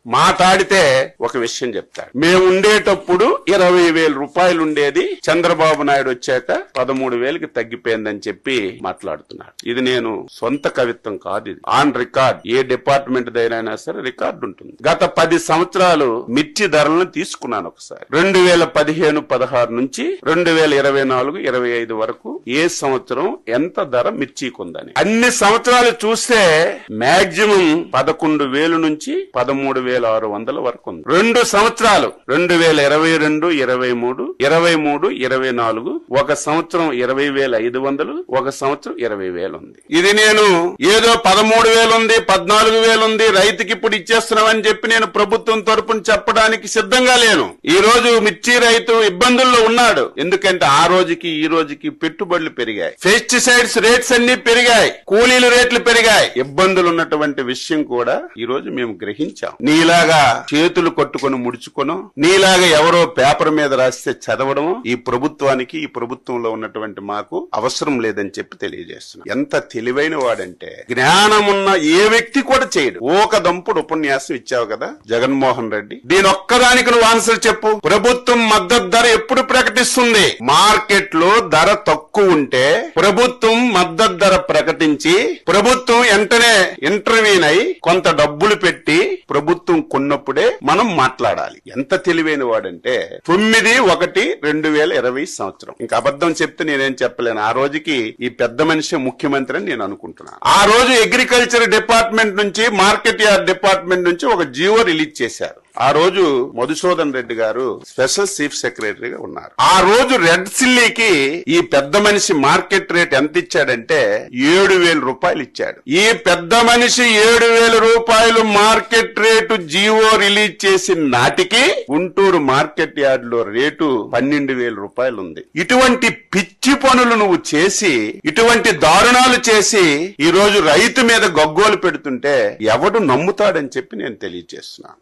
మాట్లాడితే ఒక విషయం చెప్తాడు. మేము ఉండేటప్పుడు 20,000 రూపాయలు ఉండేది, చంద్రబాబు నాయుడు వచ్చాక 13,000కి తగ్గిపోయిందని చెప్పి మాట్లాడుతున్నాడు. ఇది నేను సొంత కవిత్వం కాదు, ఇది ఆన్ రికార్డ్. ఏ డిపార్ట్మెంట్ దైనా సరే రికార్డు ఉంటుంది. గత 10 సంవత్సరాలు మిర్చి ధరలను తీసుకున్నాను ఒకసారి. 2015-16 నుంచి 2024-25 వరకు ఏ సంవత్సరం ఎంత ధర మిర్చికి ఉందని అన్ని సంవత్సరాలు చూస్తే మాక్సిమం 11,000 నుంచి 13,600 వరకు ఉంది. 2 సంవత్సరాలు 2022-23, 23-24 ఒక సంవత్సరం 20,500, ఒక సంవత్సరం 20,000 ఉంది. ఇది నేను ఏదో 13,000 ఉంది, 14,000 ఉంది, రైతుకి ఇప్పుడు ఇచ్చేస్తున్నామని చెప్పి నేను ప్రభుత్వం తరపున చెప్పడానికి సిద్ధంగా లేను. ఈ రోజు మిర్చి రైతు ఇబ్బందుల్లో ఉన్నాడు. ఎందుకంటే ఆ రోజుకి ఈ రోజుకి పెట్టుబడులు పెరిగాయి, పెస్టిసైడ్స్ రేట్స్ అన్ని పెరిగాయి, కూలీల రేట్లు పెరిగాయి. ఇబ్బందులు ఉన్నటువంటి విషయం కూడా ఈ రోజు మేము గ్రహించాం. నీలాగా చేతులు కొట్టుకొని ముడుచుకోను, నీలాగా ఎవరో పేపర్ మీద రాస్తే చదవడం ఈ ప్రభుత్వానికి, ఈ ప్రభుత్వంలో ఉన్నటువంటి మాకు అవసరం లేదని చెప్పి తెలియజేస్తున్నాం. ఎంత తెలివైన వాడంటే జ్ఞానమున్న ఏ వ్యక్తి కూడా చేయడు. ఒక దంపుడు ఉపన్యాసం ఇచ్చావు కదా జగన్మోహన్ రెడ్డి, దీని ఒక్కదానికి నువ్వు ఆన్సర్ చెప్పు. ప్రభుత్వం మద్దతు ధర ఎప్పుడు ప్రకటిస్తుంది? మార్కెట్ లో ధర తక్కువ ఉంటే ప్రభుత్వం మద్దతు ధర ప్రకటించి ప్రభుత్వం వెంటనే ఇంటర్వ్యూన్ అయి కొంత డబ్బులు పెట్టి ప్రభుత్వం కొన్నప్పుడే మనం మాట్లాడాలి. ఎంత తెలివైన వాడంటే 9/1/2020 సంవత్సరం. ఇంకా అబద్ధం చెప్తే నేనేం చెప్పలేను. ఆ రోజుకి ఈ పెద్ద మనిషి ముఖ్యమంత్రి అని నేను అనుకుంటున్నాను. ఆ రోజు అగ్రికల్చర్ డిపార్ట్మెంట్ నుంచి, మార్కెట్ యార్డ్ డిపార్ట్మెంట్ నుంచి ఒక జీవో రిలీజ్ చేశారు. ఆ రోజు మధుసూదన్ రెడ్డి గారు స్పెషల్ చీఫ్ సెక్రటరీగా ఉన్నారు. ఆ రోజు రెడ్ సిల్లీకి ఈ పెద్ద మనిషి మార్కెట్ రేట్ ఎంత ఇచ్చాడంటే 7,000 రూపాయలు ఇచ్చాడు. ఈ పెద్ద మనిషి 7,000 రూపాయలు మార్కెట్ రేటు జీవో రిలీజ్ చేసిన నాటికి గుంటూరు మార్కెట్ యార్డ్ లో రేటు 12,000 రూపాయలు ఉంది. ఇటువంటి పిచ్చి పనులు నువ్వు చేసి, ఇటువంటి దారుణాలు చేసి ఈ రోజు రైతు మీద గగ్గోలు పెడుతుంటే ఎవడు నమ్ముతాడని చెప్పి నేను తెలియజేస్తున్నాను.